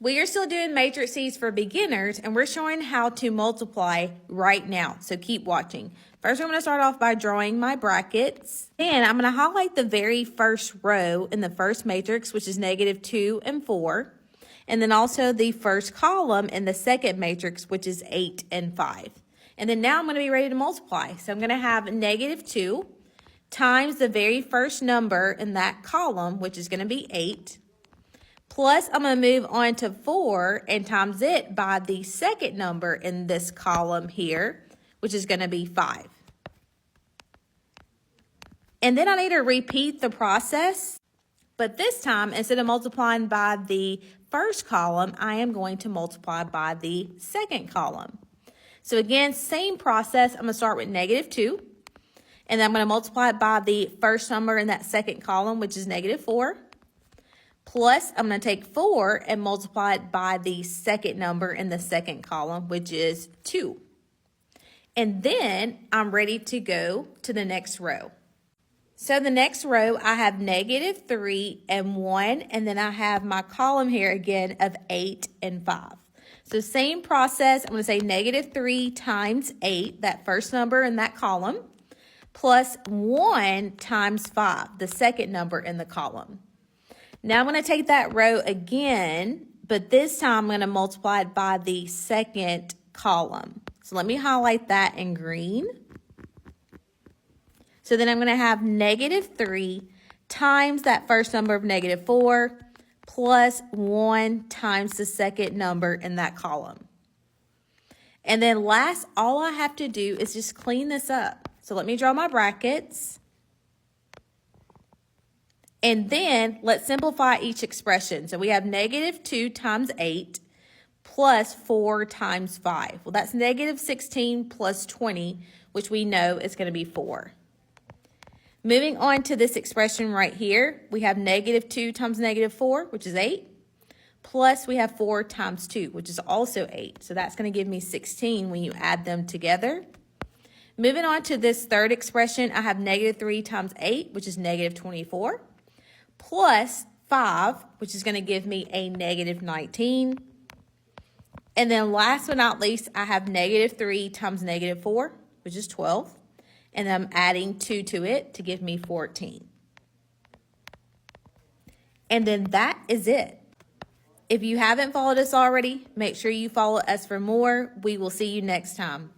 We are still doing matrices for beginners, and we're showing how to multiply right now. So keep watching. First, I'm going to start off by drawing my brackets. Then I'm going to highlight the very first row in the first matrix, which is -2 and 4. And then also the first column in the second matrix, which is 8 and 5. And then now I'm going to be ready to multiply. So I'm going to have -2 times the very first number in that column, which is going to be 8. Plus, I'm going to move on to 4 and times it by the second number in this column here, which is going to be 5. And then I need to repeat the process, but this time, instead of multiplying by the first column, I am going to multiply by the second column. So again, same process. I'm going to start with -2, and then I'm going to multiply it by the first number in that second column, which is -4. Plus, I'm going to take 4 and multiply it by the second number in the second column, which is 2. And then I'm ready to go to the next row. So the next row, I have -3 and 1, and then I have my column here again of 8 and 5. So same process, I'm going to say -3 times 8, that first number in that column, plus 1 times 5, the second number in the column. Now I'm going to take that row again, but this time I'm going to multiply it by the second column. So let me highlight that in green. So then I'm going to have -3 times that first number of -4 plus 1 times the second number in that column. And then last, all I have to do is just clean this up. So let me draw my brackets. And then let's simplify each expression. So we have -2 times 8 plus 4 times 5. Well, that's -16 plus 20, which we know is going to be 4. Moving on to this expression right here, we have -2 times -4, which is 8, plus we have 4 times 2, which is also 8. So that's going to give me 16 when you add them together. Moving on to this third expression, I have -3 times 8, which is -24, plus 5, which is going to give me a -19. And then last but not least, I have -3 times -4, which is 12. And I'm adding 2 to it to give me 14. And then that is it. If you haven't followed us already, make sure you follow us for more. We will see you next time.